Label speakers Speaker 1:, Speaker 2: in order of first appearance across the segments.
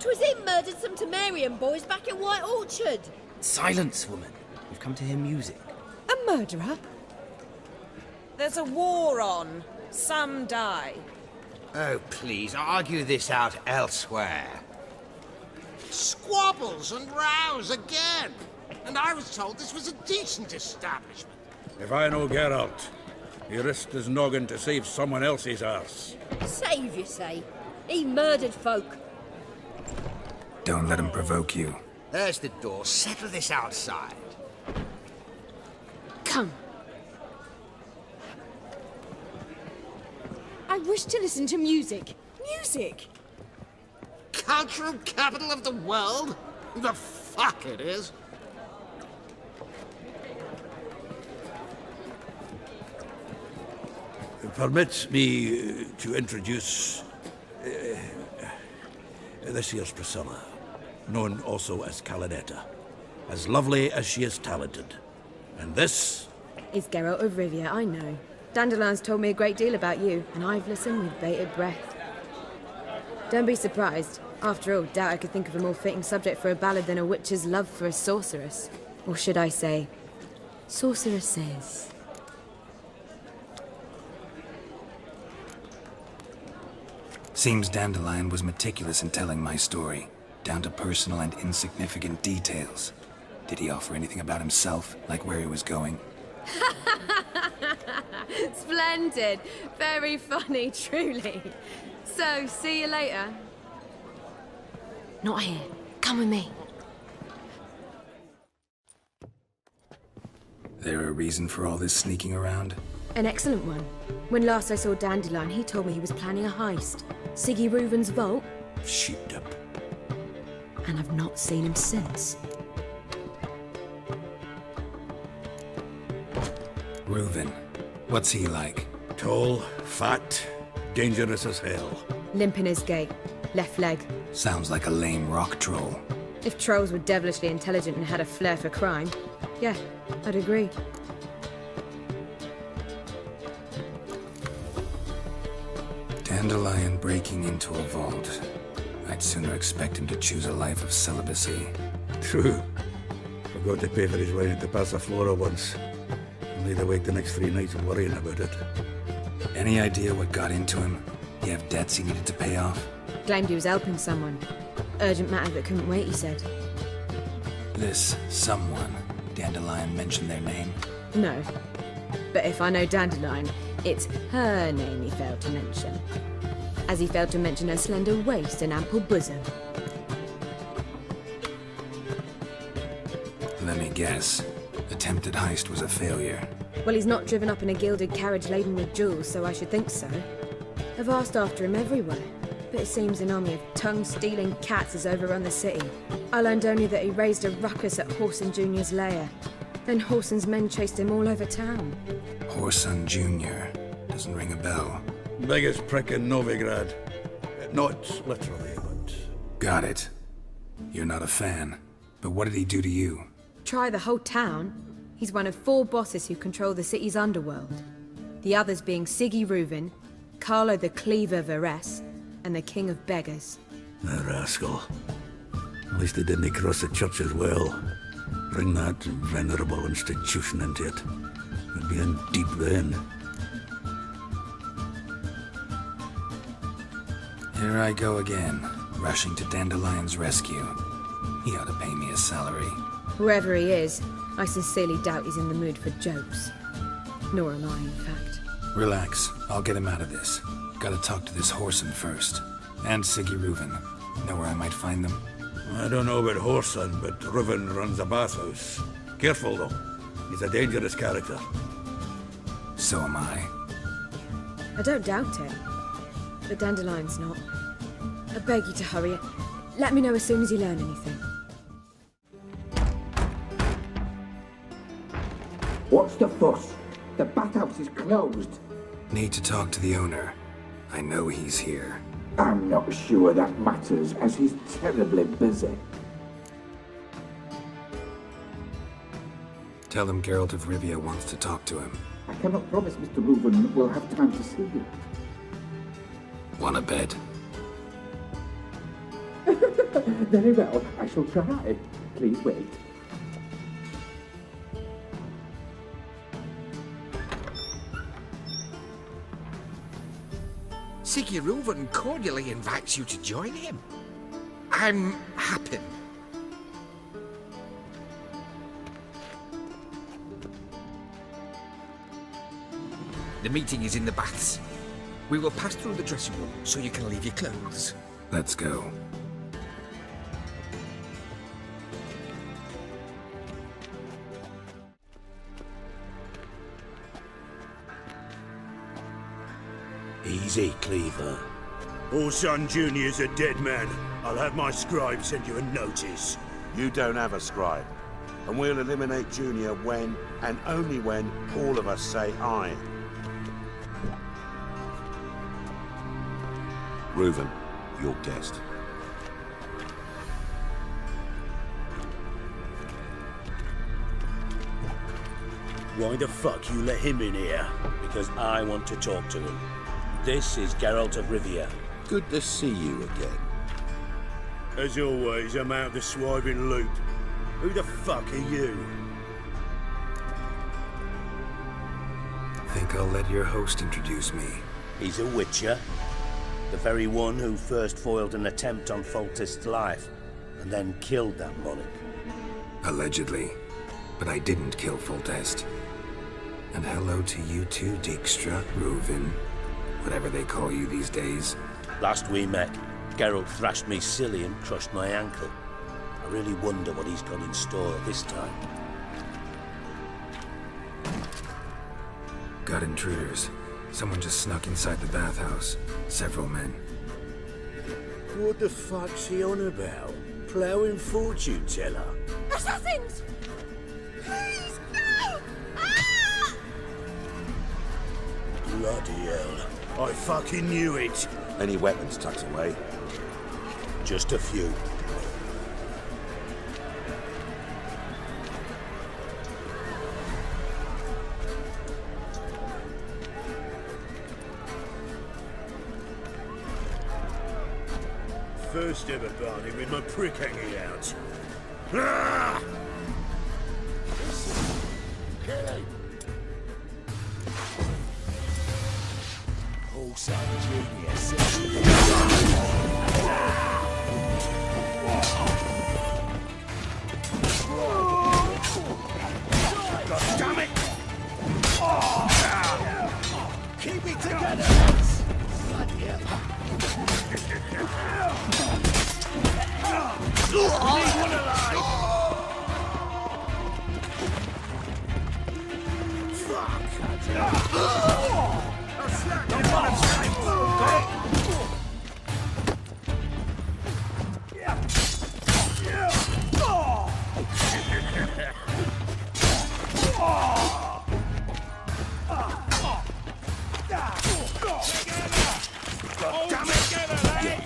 Speaker 1: 'Twas him murdered some Temerian boys back in White Orchard.
Speaker 2: Silence, woman. We've come to hear music.
Speaker 1: A murderer?
Speaker 3: There's a war on. Some die.
Speaker 4: Oh, please, argue this out elsewhere. Squabbles and rows again. And I was told this was a decent establishment.
Speaker 5: If I know Geralt, he risked his noggin to save someone else's arse.
Speaker 1: Save, you say? He murdered folk.
Speaker 6: Don't let him provoke you.
Speaker 4: There's the door. Settle this outside.
Speaker 1: Come. I wish to listen to music.
Speaker 3: Music?
Speaker 4: Cultural capital of the world? The fuck it is.
Speaker 5: Permit me to introduce this here's Priscilla, known also as Calinetta. As lovely as she is talented. And this
Speaker 7: is Geralt of Rivia, I know. Dandelion's told me a great deal about you, and I've listened with bated breath. Don't be surprised. After all, doubt I could think of a more fitting subject for a ballad than a witch's love for a sorceress. Or should I say, sorceresses.
Speaker 6: Seems Dandelion was meticulous in telling my story, down to personal and insignificant details. Did he offer anything about himself, like where he was going?
Speaker 7: Splendid. Very funny, truly. So, see you later. Not here. Come with me.
Speaker 6: There a reason for all this sneaking around?
Speaker 7: An excellent one. When last I saw Dandelion, he told me he was planning a heist. Siggy Reuven's vault.
Speaker 5: sheepdip.
Speaker 7: And I've not seen him since.
Speaker 6: Reuven. What's he like?
Speaker 5: Tall, fat, dangerous as hell.
Speaker 7: Limp in his gait. Left leg.
Speaker 6: Sounds like a lame rock troll.
Speaker 7: If trolls were devilishly intelligent and had a flair for crime, yeah, I'd agree.
Speaker 6: Dandelion breaking into a vault. I'd sooner expect him to choose a life of celibacy.
Speaker 5: True. Forgot to pay for his wine at the Passiflora once. And laid awake the next 3 nights worrying about it.
Speaker 6: Any idea what got into him? You have debts he needed to pay off?
Speaker 7: Claimed he was helping someone. Urgent matter that couldn't wait, he said.
Speaker 6: This someone, Dandelion mentioned their name?
Speaker 7: No. But if I know Dandelion, it's her name he failed to mention. As he failed to mention her slender waist and ample bosom.
Speaker 6: Let me guess. Attempted heist was a failure.
Speaker 7: Well, he's not driven up in a gilded carriage laden with jewels, so I should think so. I've asked after him everywhere, but it seems an army of tongue-stealing cats has overrun the city. I learned only that he raised a ruckus at Whoreson Jr.'s lair. Then Whoreson's men chased him all over town.
Speaker 6: Whoreson Jr. Doesn't ring a bell.
Speaker 5: Biggest prick in Novigrad. Not literally, but...
Speaker 6: Got it. You're not a fan. But what did he do to you?
Speaker 7: Try the whole town. He's one of 4 bosses who control the city's underworld. The others being Siggy Reuven, Carlo the Cleaver Varese, and the King of Beggars.
Speaker 5: The rascal. At least they didn't cross the church as well. Bring that venerable institution into it. We'd be in deep then.
Speaker 6: Here I go again, rushing to Dandelion's rescue. He ought to pay me a salary.
Speaker 7: Whoever he is, I sincerely doubt he's in the mood for jokes. Nor am I, in fact.
Speaker 6: Relax, I'll get him out of this. Gotta talk to this Whoreson first. And Siggy Reuven. Know where I might find them?
Speaker 5: I don't know about Whoreson, but Reuven runs a bathhouse. Careful, though. He's a dangerous character.
Speaker 6: So am I.
Speaker 7: I don't doubt it. But Dandelion's not. I beg you to hurry. Let me know as soon as you learn anything.
Speaker 8: What's the fuss? The bathhouse is closed.
Speaker 6: Need to talk to the owner. I know he's here.
Speaker 8: I'm not sure that matters, as he's terribly busy.
Speaker 6: Tell him Geralt of Rivia wants to talk to him.
Speaker 8: I cannot promise Mr. Reuven will have time to see you.
Speaker 6: Wanna bet?
Speaker 8: Very well, I shall try. Please wait.
Speaker 4: Siggy Reuven cordially invites you to join him. I'm happy. The meeting is in the baths. We will pass through the dressing room so you can leave your clothes.
Speaker 6: Let's go.
Speaker 9: Easy, Cleaver. Orson Jr.'s a dead man. I'll have my scribe send you a notice.
Speaker 10: You don't have a scribe. And we'll eliminate Junior when, and only when, all of us say aye. Reuven, your guest.
Speaker 9: Why the fuck you let him in here?
Speaker 11: Because I want to talk to him. This is Geralt of Rivia.
Speaker 10: Good to see you again.
Speaker 9: As always, I'm out of the swiving loop. Who the fuck are you?
Speaker 6: Think I'll let your host introduce me.
Speaker 11: He's a witcher. The very one who first foiled an attempt on Foltest's life, and then killed that monarch.
Speaker 6: Allegedly. But I didn't kill Foltest. And hello to you too, Dijkstra, Reuven, whatever they call you these days.
Speaker 11: Last we met, Geralt thrashed me silly and crushed my ankle. I really wonder what he's got in store this time.
Speaker 6: Got intruders. Someone just snuck inside the bathhouse. Several men.
Speaker 9: What the fuck's he on about? Plowing fortune teller?
Speaker 1: Assassins! Please, no! Ah!
Speaker 9: Bloody hell. I fucking knew it.
Speaker 10: Any weapons tucked away?
Speaker 11: Just a few.
Speaker 9: First ever party with my prick hanging out. Ah!
Speaker 10: God damn it! Keep it together!
Speaker 6: You'll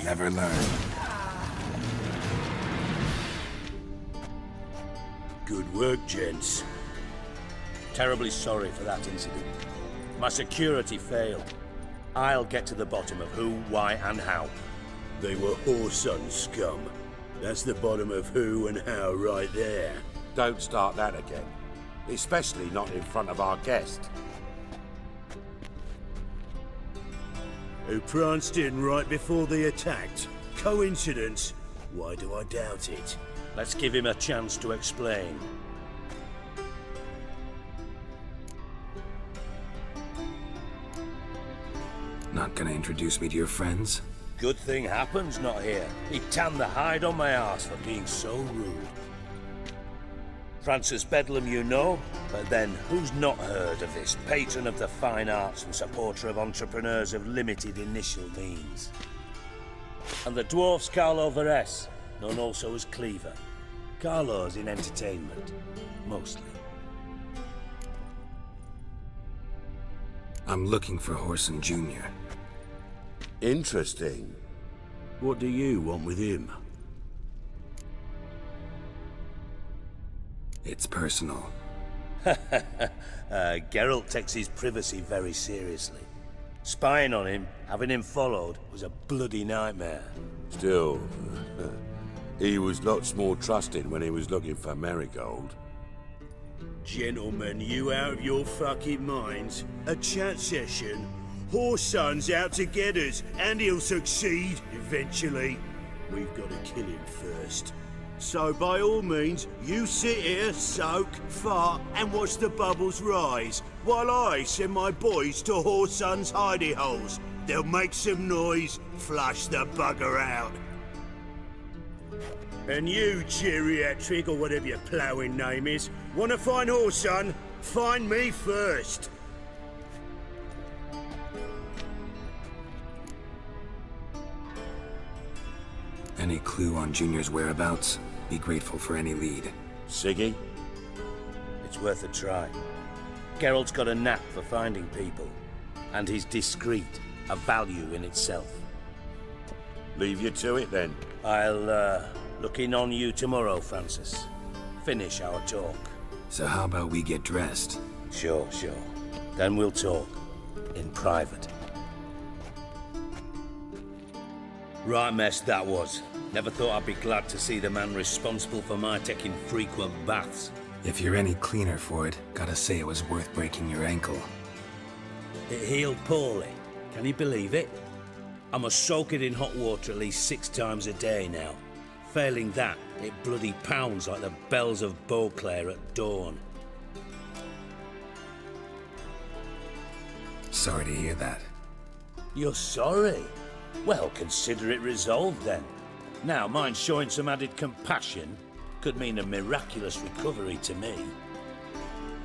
Speaker 6: never learn.
Speaker 9: Good work, gents.
Speaker 11: Terribly sorry for that incident. My security failed. I'll get to the bottom of who, why, and how.
Speaker 9: They were whoreson scum. That's the bottom of who and how right there.
Speaker 10: Don't start that again. Especially not in front of our guest.
Speaker 9: Who pranced in right before they attacked. Coincidence? Why do I doubt it?
Speaker 11: Let's give him a chance to explain.
Speaker 6: Not gonna introduce me to your friends?
Speaker 11: Good thing Happen's not here. He tanned the hide on my arse for being so rude. Francis Bedlam you know, but then who's not heard of this patron of the fine arts and supporter of entrepreneurs of limited initial means? And the dwarf's Carlo Veres, known also as Cleaver. Carlo's in entertainment, mostly.
Speaker 6: I'm looking for Whoreson Jr.
Speaker 10: Interesting.
Speaker 9: What do you want with him?
Speaker 6: It's personal.
Speaker 11: Geralt takes his privacy very seriously. Spying on him, having him followed, was a bloody nightmare.
Speaker 10: Still, He was lots more trusting when he was looking for Marigold.
Speaker 9: Gentlemen, you out of your fucking minds? A chat session? Horse Son's out to get us, and he'll succeed eventually. We've got to kill him first. So by all means, you sit here, soak, fart, and watch the bubbles rise, while I send my boys to Horse Son's hidey holes. They'll make some noise, flush the bugger out. And you, geriatric, or whatever your ploughing name is, want to find Horse Son? Find me first.
Speaker 6: Any clue on Junior's whereabouts? Be grateful for any lead.
Speaker 11: Siggy? It's worth a try. Geralt's got a knack for finding people. And he's discreet, a value in itself.
Speaker 10: Leave you to it then.
Speaker 11: I'll, look in on you tomorrow, Francis. Finish our talk.
Speaker 6: So how about we get dressed?
Speaker 11: Sure. Then we'll talk. In private. Right mess that was. Never thought I'd be glad to see the man responsible for my taking frequent baths.
Speaker 6: If you're any cleaner for it, gotta say it was worth breaking your ankle.
Speaker 11: It healed poorly. Can you believe it? I must soak it in hot water at least 6 times a day now. Failing that, it bloody pounds like the bells of Beauclair at dawn.
Speaker 6: Sorry to hear that.
Speaker 11: You're sorry? Well, consider it resolved then. Now, mind showing some added compassion could mean a miraculous recovery to me.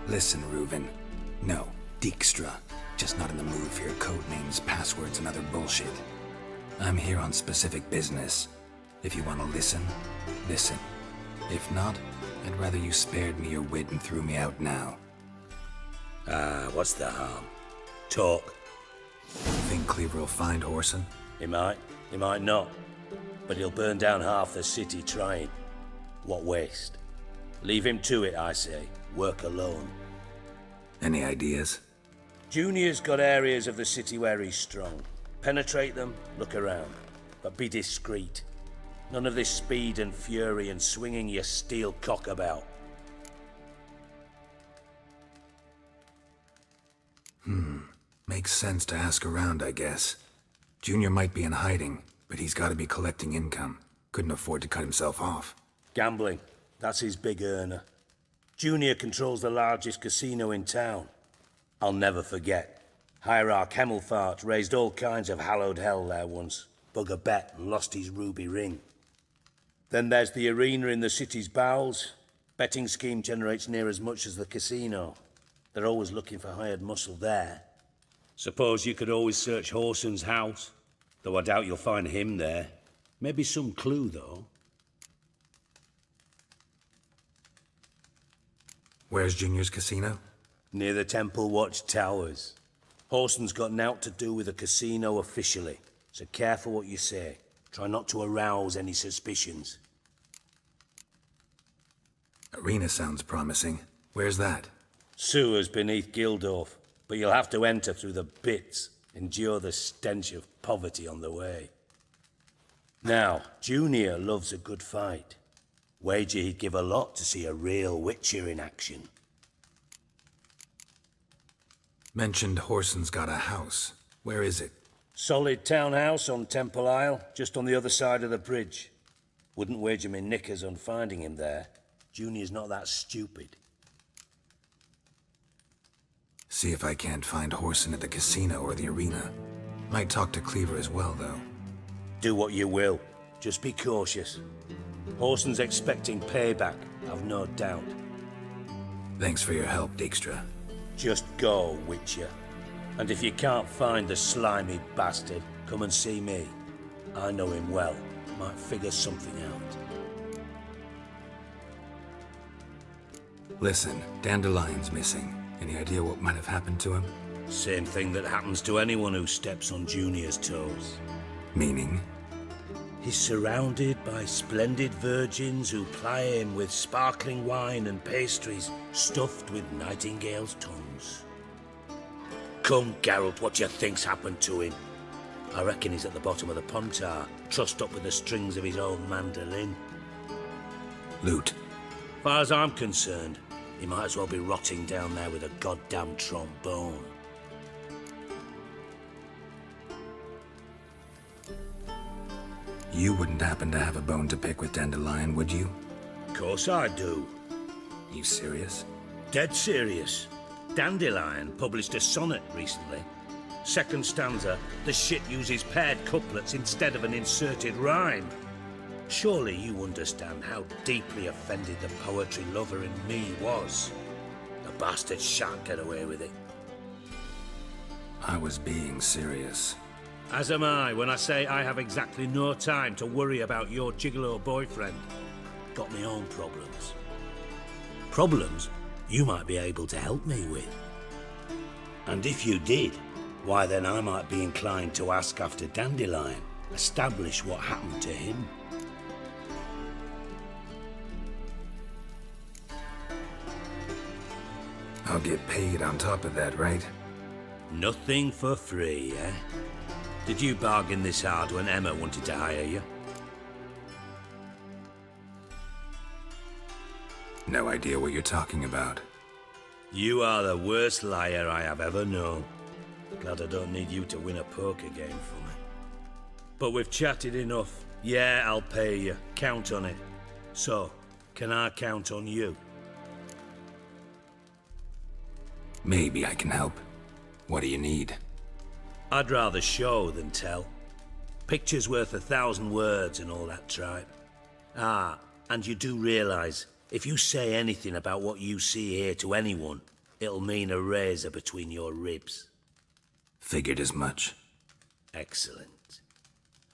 Speaker 6: Listen, Reuven. No, Dijkstra. Just not in the mood for your code names, passwords, and other bullshit. I'm here on specific business. If you want to listen, listen. If not, I'd rather you spared me your wit and threw me out now.
Speaker 11: What's the harm? Talk.
Speaker 6: Think Cleaver will find Whoreson?
Speaker 11: He might not. But he'll burn down half the city trying. What waste? Leave him to it, I say. Work alone.
Speaker 6: Any ideas?
Speaker 11: Junior's got areas of the city where he's strong. Penetrate them, look around. But be discreet. None of this speed and fury and swinging your steel cock about.
Speaker 6: Makes sense to ask around, I guess. Junior might be in hiding, but he's got to be collecting income. Couldn't afford to cut himself off.
Speaker 11: Gambling. That's his big earner. Junior controls the largest casino in town. I'll never forget. Hierarch Hemmelfart raised all kinds of hallowed hell there once. Bug a bet and lost his ruby ring. Then there's the arena in the city's bowels. Betting scheme generates near as much as the casino. They're always looking for hired muscle there. Suppose you could always search Whoreson's house. Though I doubt you'll find him there. Maybe some clue, though.
Speaker 6: Where's Junior's casino?
Speaker 11: Near the Temple Watch Towers. Whoreson's got nought to do with the casino officially. So careful what you say. Try not to arouse any suspicions.
Speaker 6: Arena sounds promising. Where's that?
Speaker 11: Sewers beneath Gildorf, but you'll have to enter through the bits, endure the stench of poverty on the way. Now, Junior loves a good fight. Wager he'd give a lot to see a real Witcher in action.
Speaker 6: Mentioned Whoreson's got a house. Where is it?
Speaker 11: Solid townhouse on Temple Isle, just on the other side of the bridge. Wouldn't wager me knickers on finding him there. Junior's not that stupid.
Speaker 6: See if I can't find Whoreson at the casino or the arena. Might talk to Cleaver as well, though.
Speaker 11: Do what you will. Just be cautious. Whoreson's expecting payback, I've no doubt.
Speaker 6: Thanks for your help, Dijkstra.
Speaker 11: Just go, Witcher. And if you can't find the slimy bastard, come and see me. I know him well. Might figure something out.
Speaker 6: Listen, Dandelion's missing. Any idea what might have happened to him?
Speaker 11: Same thing that happens to anyone who steps on Junior's toes.
Speaker 6: Meaning?
Speaker 11: He's surrounded by splendid virgins who ply him with sparkling wine and pastries stuffed with nightingales' tongues. Come, Geralt, what you think's happened to him? I reckon he's at the bottom of the Pontar, trussed up with the strings of his own mandolin.
Speaker 6: Loot.
Speaker 11: Far as I'm concerned, he might as well be rotting down there with a goddamn trombone.
Speaker 6: You wouldn't happen to have a bone to pick with Dandelion, would you?
Speaker 11: Of course I do.
Speaker 6: You serious?
Speaker 11: Dead serious. Dandelion published a sonnet recently. Second stanza, the shit uses paired couplets instead of an inserted rhyme. Surely you understand how deeply offended the poetry lover in me was. The bastard shan't get away with it.
Speaker 6: I was being serious.
Speaker 11: As am I when I say I have exactly no time to worry about your gigolo boyfriend. Got my own problems. Problems you might be able to help me with. And if you did, why then I might be inclined to ask after Dandelion, establish what happened to him.
Speaker 6: I'll get paid on top of that, right?
Speaker 11: Nothing for free, eh? Did you bargain this hard when Emma wanted to hire you?
Speaker 6: No idea what you're talking about.
Speaker 11: You are the worst liar I have ever known. Glad I don't need you to win a poker game for me. But we've chatted enough. Yeah, I'll pay you. Count on it. So, can I count on you?
Speaker 6: Maybe I can help. What do you need?
Speaker 11: I'd rather show than tell. Picture's worth 1,000 words and all that tripe. Ah, and you do realise, if you say anything about what you see here to anyone, it'll mean a razor between your ribs.
Speaker 6: Figured as much.
Speaker 11: Excellent.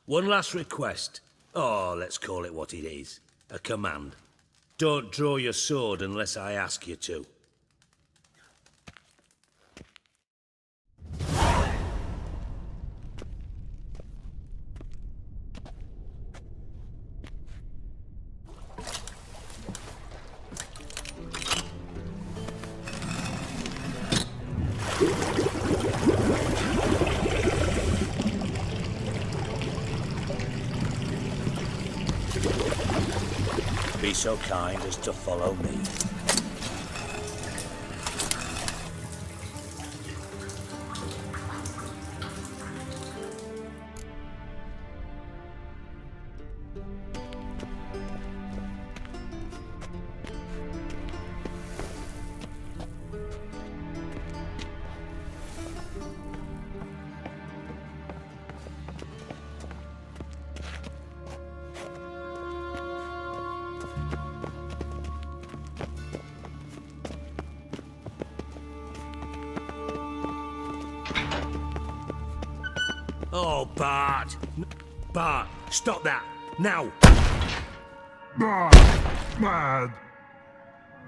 Speaker 11: One last request. Oh, let's call it what it is. A command. Don't draw your sword unless I ask you to. Be so kind as to follow me. Oh, Bart! Bart, stop that! Now!
Speaker 12: Mad!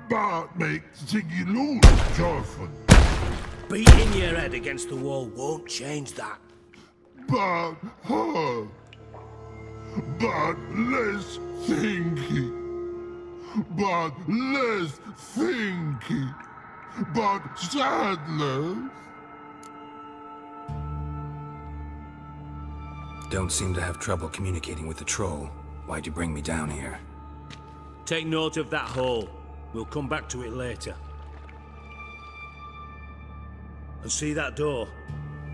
Speaker 12: Bart makes Ziggy lose, Jorfin.
Speaker 11: Beating your head against the wall won't change that.
Speaker 12: Bart hurt. Bart less thinky. Bart less thinky. Bart sadless.
Speaker 6: Don't seem to have trouble communicating with the troll. Why'd you bring me down here?
Speaker 11: Take note of that hole. We'll come back to it later. And see that door?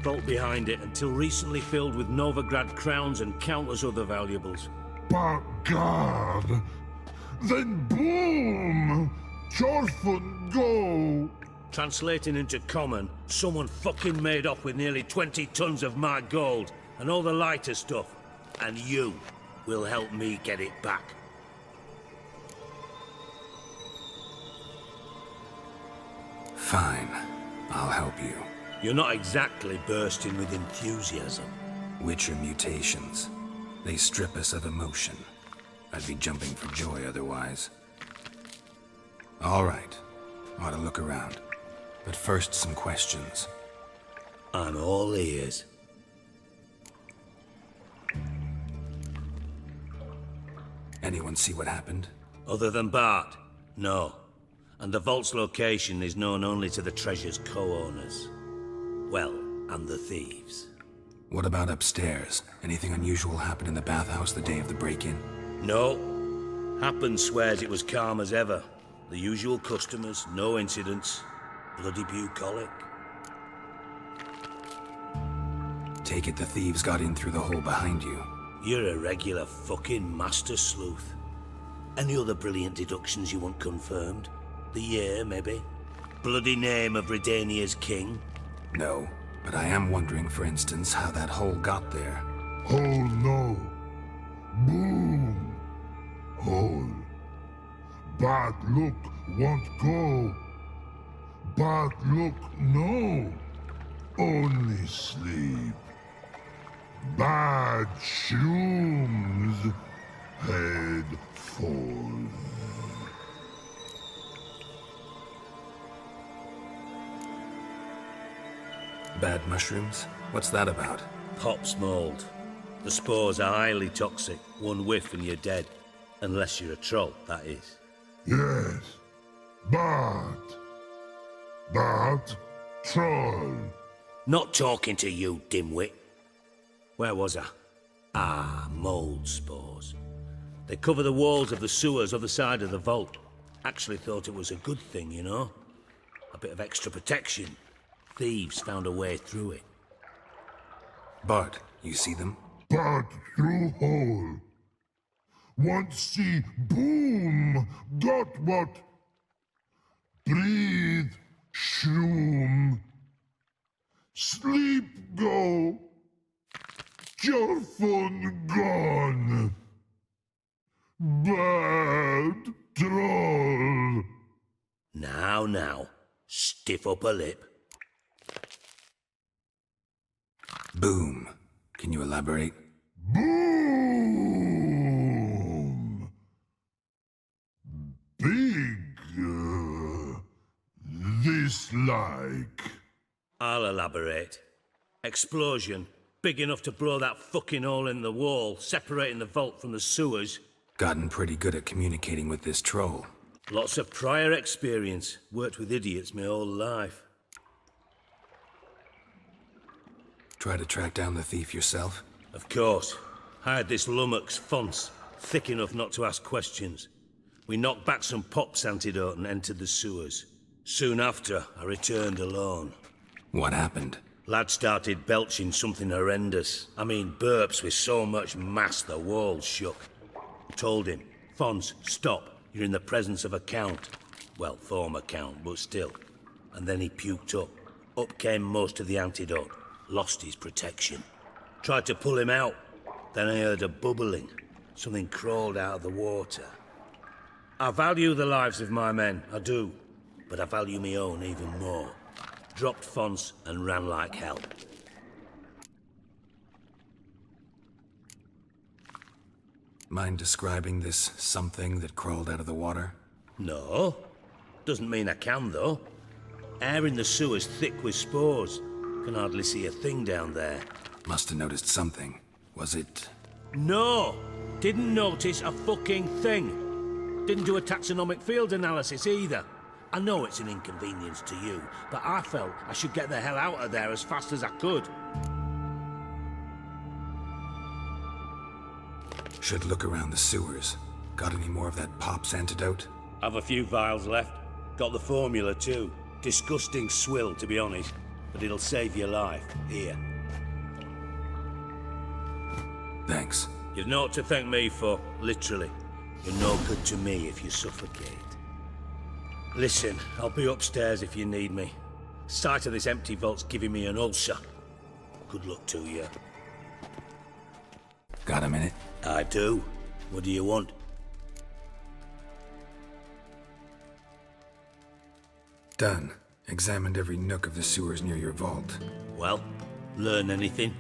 Speaker 11: Vault behind it, until recently filled with Novigrad crowns and countless other valuables.
Speaker 12: But God! Then boom! Jorfin go!
Speaker 11: Translating into common, someone fucking made off with nearly 20 tons of my gold. And all the lighter stuff. And you will help me get it back.
Speaker 6: Fine. I'll help you.
Speaker 11: You're not exactly bursting with enthusiasm.
Speaker 6: Witcher mutations. They strip us of emotion. I'd be jumping for joy otherwise. All right. Ought to look around. But first, some questions.
Speaker 11: I'm all ears.
Speaker 6: Anyone see what happened?
Speaker 11: Other than Bart? No. And the vault's location is known only to the treasure's co-owners. Well, and the thieves.
Speaker 6: What about upstairs? Anything unusual happen in the bathhouse the day of the break-in?
Speaker 11: No. Happen swears it was calm as ever. The usual customers, no incidents. Bloody bucolic.
Speaker 6: Take it the thieves got in through the hole behind you.
Speaker 11: You're a regular fucking master sleuth. Any other brilliant deductions you want confirmed? The year, maybe? Bloody name of Redania's king?
Speaker 6: No, but I am wondering, for instance, how that hole got there.
Speaker 12: Oh no. Boom. Hole. Bad look won't go. Bad look no. Only sleep. Bad shrooms. Head falls.
Speaker 6: Bad mushrooms? What's that about?
Speaker 11: Pop's mold. The spores are highly toxic. One whiff and you're dead. Unless you're a troll, that is.
Speaker 12: Yes. Bad. Bad troll.
Speaker 11: Not talking to you, dimwit. Where was I? Ah, mold spores. They cover the walls of the sewers other side of the vault. Actually thought it was a good thing, you know? A bit of extra protection. Thieves found a way through it.
Speaker 6: Bart, you see them?
Speaker 12: Bad through hole. Want see boom. Got what? Breathe. Shroom. Sleep go. Your phone gone. Bad troll.
Speaker 11: Now. Stiff upper lip.
Speaker 6: Boom. Can you elaborate?
Speaker 12: Boom. Big. This like.
Speaker 11: I'll elaborate. Explosion. Big enough to blow that fucking hole in the wall, separating the vault from the sewers.
Speaker 6: Gotten pretty good at communicating with this troll.
Speaker 11: Lots of prior experience. Worked with idiots my whole life.
Speaker 6: Try to track down the thief yourself?
Speaker 11: Of course. Hired this lummox, Fonce, thick enough not to ask questions. We knocked back some Pop's antidote and entered the sewers. Soon after, I returned alone.
Speaker 6: What happened?
Speaker 11: Lad started belching something horrendous. I mean, burps with so much mass the walls shook. Told him, Fonce, stop. You're in the presence of a count. Well, former count, but still. And then he puked up. Up came most of the antidote. Lost his protection. Tried to pull him out. Then I heard a bubbling. Something crawled out of the water. I value the lives of my men, I do. But I value my own even more. Dropped Fonce and ran like hell.
Speaker 6: Mind describing this something that crawled out of the water?
Speaker 11: No. Doesn't mean I can, though. Air in the sewer's thick with spores. Can hardly see a thing down there.
Speaker 6: Must have noticed something. Was it...
Speaker 11: No! Didn't notice a fucking thing. Didn't do a taxonomic field analysis either. I know it's an inconvenience to you, but I felt I should get the hell out of there as fast as I could.
Speaker 6: Should look around the sewers. Got any more of that Pop's antidote?
Speaker 11: Have a few vials left. Got the formula too. Disgusting swill, to be honest. But it'll save your life. Here.
Speaker 6: Thanks.
Speaker 11: You've naught to thank me for, literally. You're no good to me if you suffocate. Listen, I'll be upstairs if you need me. Sight of this empty vault's giving me an ulcer. Good luck to you.
Speaker 6: Got a minute?
Speaker 11: I do. What do you want?
Speaker 6: Done. Examined every nook of the sewers near your vault.
Speaker 11: Well, learn anything?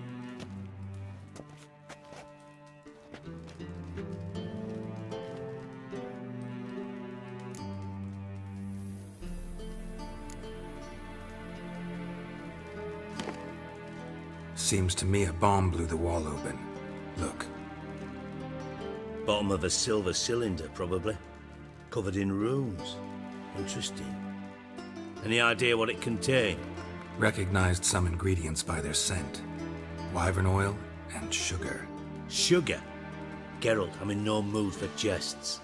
Speaker 6: Seems to me a bomb blew the wall open. Look.
Speaker 11: Bottom of a silver cylinder, probably. Covered in runes. Interesting. Any idea what it contained?
Speaker 6: Recognized some ingredients by their scent. Wyvern oil and sugar.
Speaker 11: Sugar? Geralt, I'm in no mood for jests.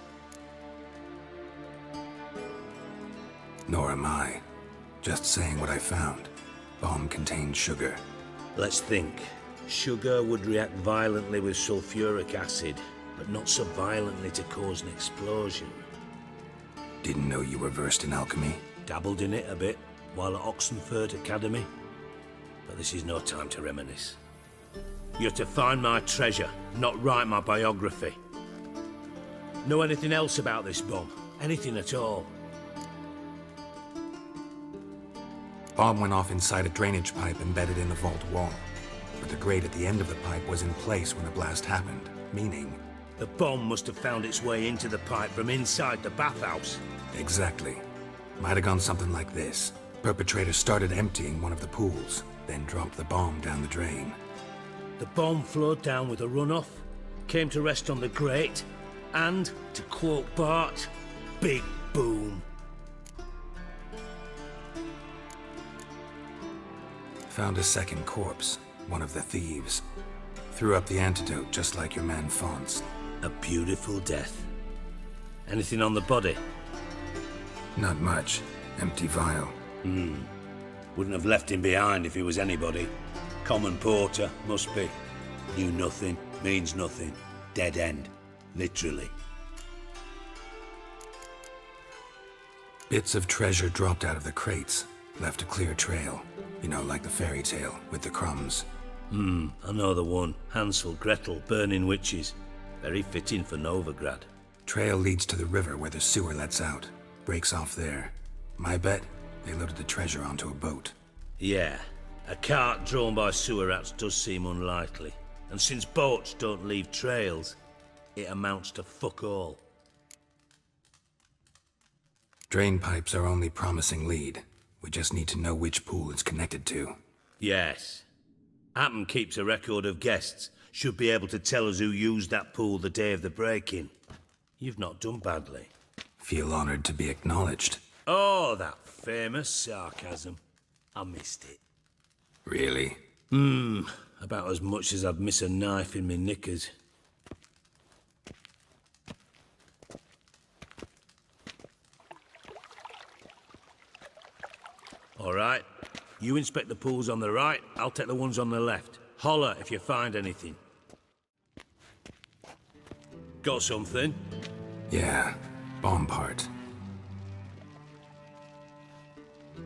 Speaker 6: Nor am I. Just saying what I found. Bomb contained sugar.
Speaker 11: Let's think. Sugar would react violently with sulfuric acid, but not so violently to cause an explosion.
Speaker 6: Didn't know you were versed in alchemy.
Speaker 11: Dabbled in it a bit while at Oxenford Academy. But this is no time to reminisce. You're to find my treasure, not write my biography. Know anything else about this bomb? Anything at all?
Speaker 6: Bomb went off inside a drainage pipe embedded in the vault wall. But the grate at the end of the pipe was in place when the blast happened, meaning...
Speaker 11: The bomb must have found its way into the pipe from inside the bathhouse.
Speaker 6: Exactly. Might have gone something like this. Perpetrator started emptying one of the pools, then dropped the bomb down the drain.
Speaker 11: The bomb flowed down with a runoff, came to rest on the grate, and, to quote Bart, big boom.
Speaker 6: Found a second corpse, one of the thieves. Threw up the antidote just like your man Fonz.
Speaker 11: A beautiful death. Anything on the body?
Speaker 6: Not much. Empty vial.
Speaker 11: Wouldn't have left him behind if he was anybody. Common porter, must be. Knew nothing, means nothing. Dead end. Literally.
Speaker 6: Bits of treasure dropped out of the crates. Left a clear trail. You know, like the fairy tale, with the crumbs.
Speaker 11: I know the one. Hansel, Gretel, burning witches. Very fitting for Novigrad.
Speaker 6: Trail leads to the river where the sewer lets out. Breaks off there. My bet, they loaded the treasure onto a boat.
Speaker 11: Yeah. A cart drawn by sewer rats does seem unlikely. And since boats don't leave trails, it amounts to fuck all.
Speaker 6: Drain pipes are only promising lead. We just need to know which pool it's connected to.
Speaker 11: Yes. Appen keeps a record of guests. Should be able to tell us who used that pool the day of the break-in. You've not done badly.
Speaker 6: Feel honored to be acknowledged.
Speaker 11: Oh, that famous sarcasm. I missed it.
Speaker 6: Really?
Speaker 11: About as much as I'd miss a knife in me knickers. All right. You inspect the pools on the right, I'll take the ones on the left. Holler if you find anything. Got something?
Speaker 6: Yeah. Bomb part.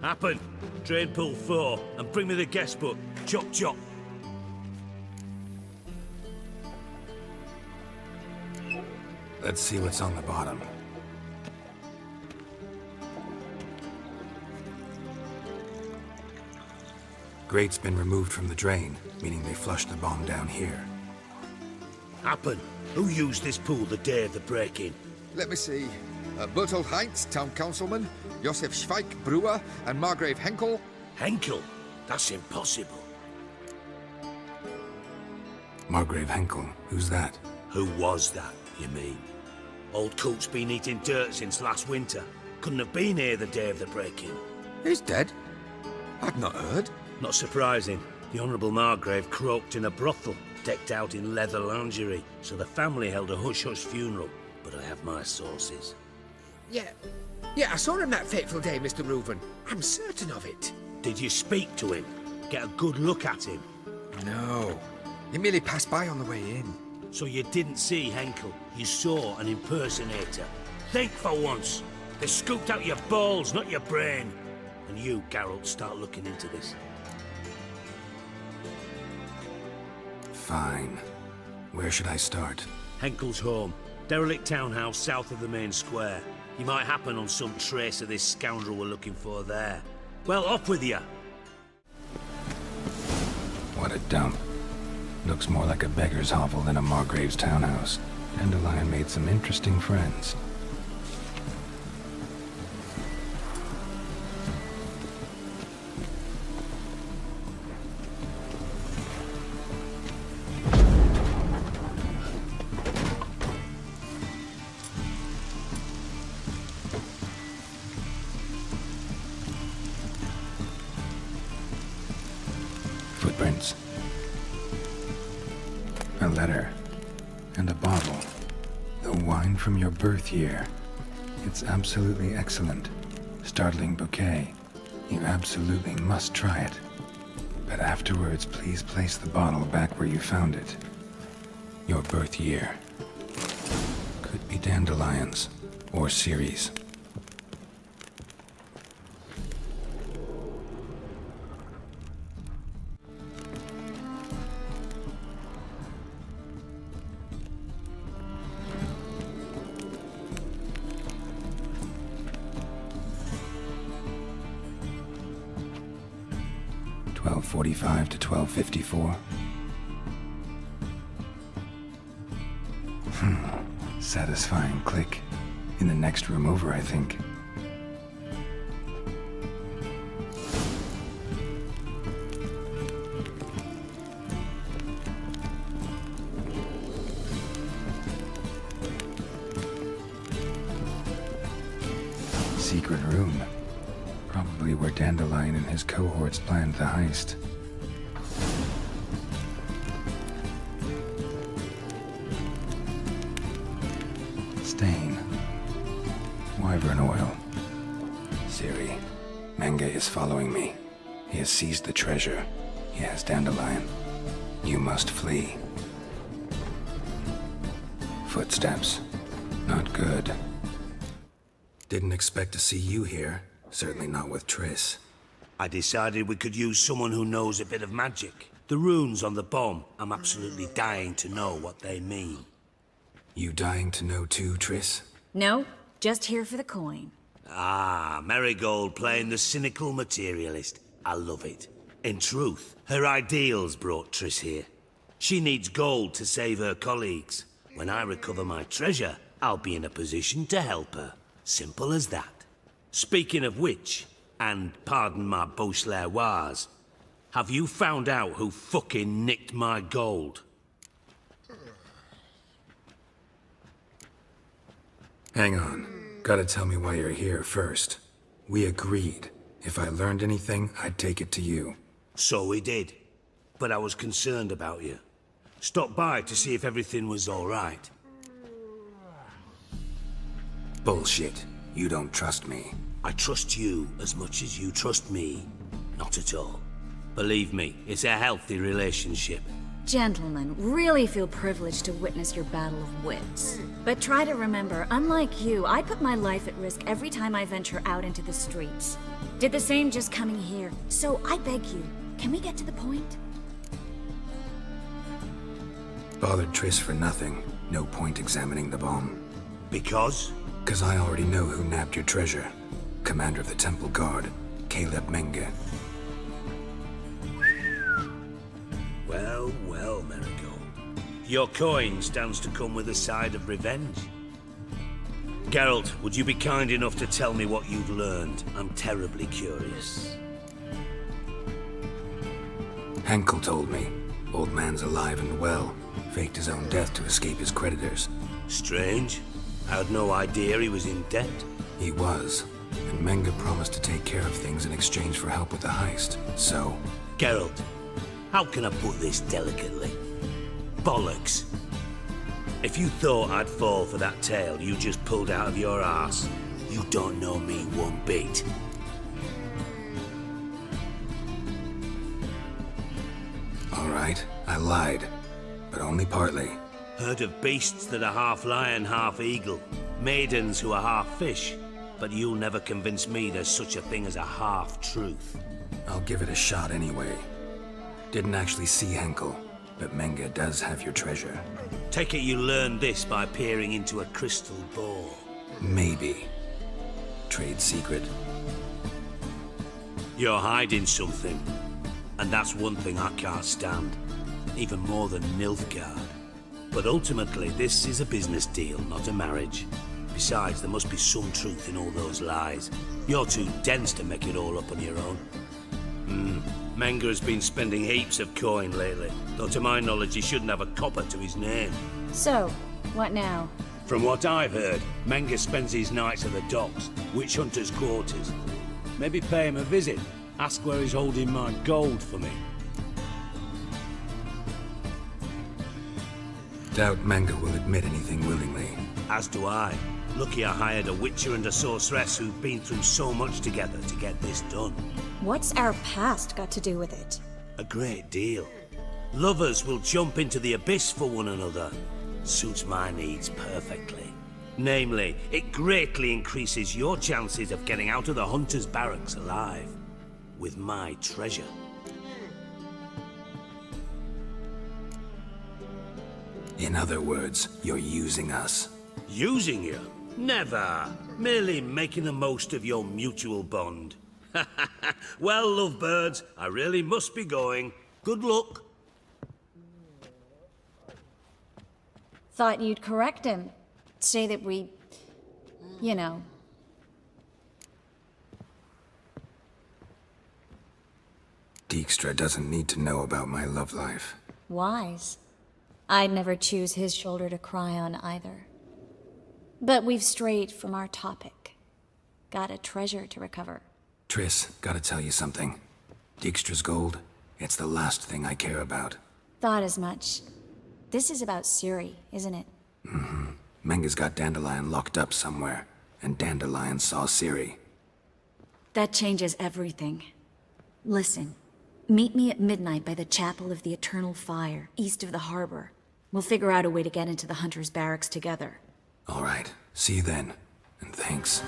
Speaker 11: Happen. Drain pool 4, and bring me the guest book. Chop chop.
Speaker 6: Let's see what's on the bottom. Grate's been removed from the drain, meaning they flushed the bomb down here.
Speaker 11: Happen. Who used this pool the day of the break-in?
Speaker 13: Let me see. Bertolt Heinz, town councilman, Josef Schweik, brewer, and Margrave Henkel.
Speaker 11: Henkel? That's impossible.
Speaker 6: Margrave Henkel? Who's that?
Speaker 11: Who was that, you mean? Old Coot's been eating dirt since last winter. Couldn't have been here the day of the break-in.
Speaker 13: He's dead? I'd not heard.
Speaker 11: Not surprising. The Honourable Margrave croaked in a brothel, decked out in leather lingerie, so the family held a hush-hush funeral. But I have my sources.
Speaker 14: Yeah, I saw him that fateful day, Mr. Reuven. I'm certain of it.
Speaker 11: Did you speak to him? Get a good look at him?
Speaker 14: No. He merely passed by on the way in.
Speaker 11: So you didn't see Henkel. You saw an impersonator. Think for once. They scooped out your balls, not your brain. And you, Geralt, start looking into this.
Speaker 6: Fine. Where should I start?
Speaker 11: Henkel's home. Derelict townhouse south of the main square. You might happen on some trace of this scoundrel we're looking for there. Well, off with you!
Speaker 6: What a dump. Looks more like a beggar's hovel than a Margrave's townhouse. Dandelion made some interesting friends. Footprints. A letter. And a bottle. The wine from your birth year. It's absolutely excellent. Startling bouquet. You absolutely must try it. But afterwards, please place the bottle back where you found it. Your birth year. Could be dandelions or Ceres. .45 to 12:54. Satisfying click. In the next room over, I think. Secret room. Probably where Dandelion and his cohorts planned the heist. Stain. Wyvern oil. Ciri. Menge is following me. He has seized the treasure. He has Dandelion. You must flee. Footsteps. Not good. Didn't expect to see you here. Certainly not with Triss.
Speaker 11: I decided we could use someone who knows a bit of magic. The runes on the bomb, I'm absolutely dying to know what they mean.
Speaker 6: You dying to know too, Triss?
Speaker 15: No, just here for the coin.
Speaker 11: Ah, Marigold playing the cynical materialist. I love it. In truth, her ideals brought Triss here. She needs gold to save her colleagues. When I recover my treasure, I'll be in a position to help her. Simple as that. Speaking of which, and pardon my Beauclervoise, have you found out who fucking nicked my gold?
Speaker 6: Hang on. Gotta tell me why you're here first. We agreed. If I learned anything, I'd take it to you.
Speaker 11: So we did. But I was concerned about you. Stopped by to see if everything was all right.
Speaker 6: Bullshit. You don't trust me.
Speaker 11: I trust you as much as you trust me. Not at all. Believe me, it's a healthy relationship.
Speaker 15: Gentlemen, really feel privileged to witness your battle of wits. But try to remember, unlike you, I put my life at risk every time I venture out into the streets. Did the same just coming here. So I beg you, can we get to the point?
Speaker 6: Bothered Triss for nothing. No point examining the bomb.
Speaker 11: Because?
Speaker 6: 'Cause I already know who nabbed your treasure. Commander of the Temple Guard, Caleb Menge.
Speaker 11: Well, well, Marigold. Your coin stands to come with a side of revenge. Geralt, would you be kind enough to tell me what you've learned? I'm terribly curious.
Speaker 6: Henkel told me. Old man's alive and well. Faked his own death to escape his creditors.
Speaker 11: Strange. I had no idea he was in debt.
Speaker 6: He was. And Menge promised to take care of things in exchange for help with the heist. So...
Speaker 11: Geralt, how can I put this delicately? Bollocks. If you thought I'd fall for that tale you just pulled out of your arse, you don't know me one bit.
Speaker 6: All right, I lied. But only partly.
Speaker 11: Heard of beasts that are half lion, half eagle. Maidens who are half fish. But you'll never convince me there's such a thing as a half-truth.
Speaker 6: I'll give it a shot anyway. Didn't actually see Henkel, but Menge does have your treasure.
Speaker 11: Take it you learned this by peering into a crystal ball.
Speaker 6: Maybe. Trade secret.
Speaker 11: You're hiding something. And that's one thing I can't stand. Even more than Nilfgaard. But ultimately, this is a business deal, not a marriage. Besides, there must be some truth in all those lies. You're too dense to make it all up on your own. Menge has been spending heaps of coin lately, though to my knowledge he shouldn't have a copper to his name.
Speaker 15: So, what now?
Speaker 11: From what I've heard, Menge spends his nights at the docks, witch hunters' quarters. Maybe pay him a visit, ask where he's holding my gold for me.
Speaker 6: Doubt Menge will admit anything willingly.
Speaker 11: As do I.
Speaker 9: Lucky I hired a witcher and a sorceress who've been through so much together to get this done.
Speaker 15: What's our past got to do with it?
Speaker 9: A great deal. Lovers will jump into the abyss for one another. Suits my needs perfectly. Namely, it greatly increases your chances of getting out of the Hunter's barracks alive. With my treasure.
Speaker 6: In other words, you're using us.
Speaker 9: Using you? Never. Merely making the most of your mutual bond. Well, lovebirds, I really must be going. Good luck.
Speaker 15: Thought you'd correct him. Say that we... you know...
Speaker 6: Dijkstra doesn't need to know about my love life.
Speaker 15: wise. I'd never choose his shoulder to cry on either. But we've strayed from our topic. Got a treasure to recover.
Speaker 6: Triss, gotta tell you something. Dijkstra's gold, it's the last thing I care about.
Speaker 15: Thought as much. This is about Ciri, isn't it?
Speaker 6: Mm-hmm. Menga's got Dandelion locked up somewhere, and Dandelion saw Ciri.
Speaker 15: That changes everything. Listen, meet me at midnight by the Chapel of the Eternal Fire, east of the harbor. We'll figure out a way to get into the Hunter's barracks together.
Speaker 6: All right, see you then, and thanks.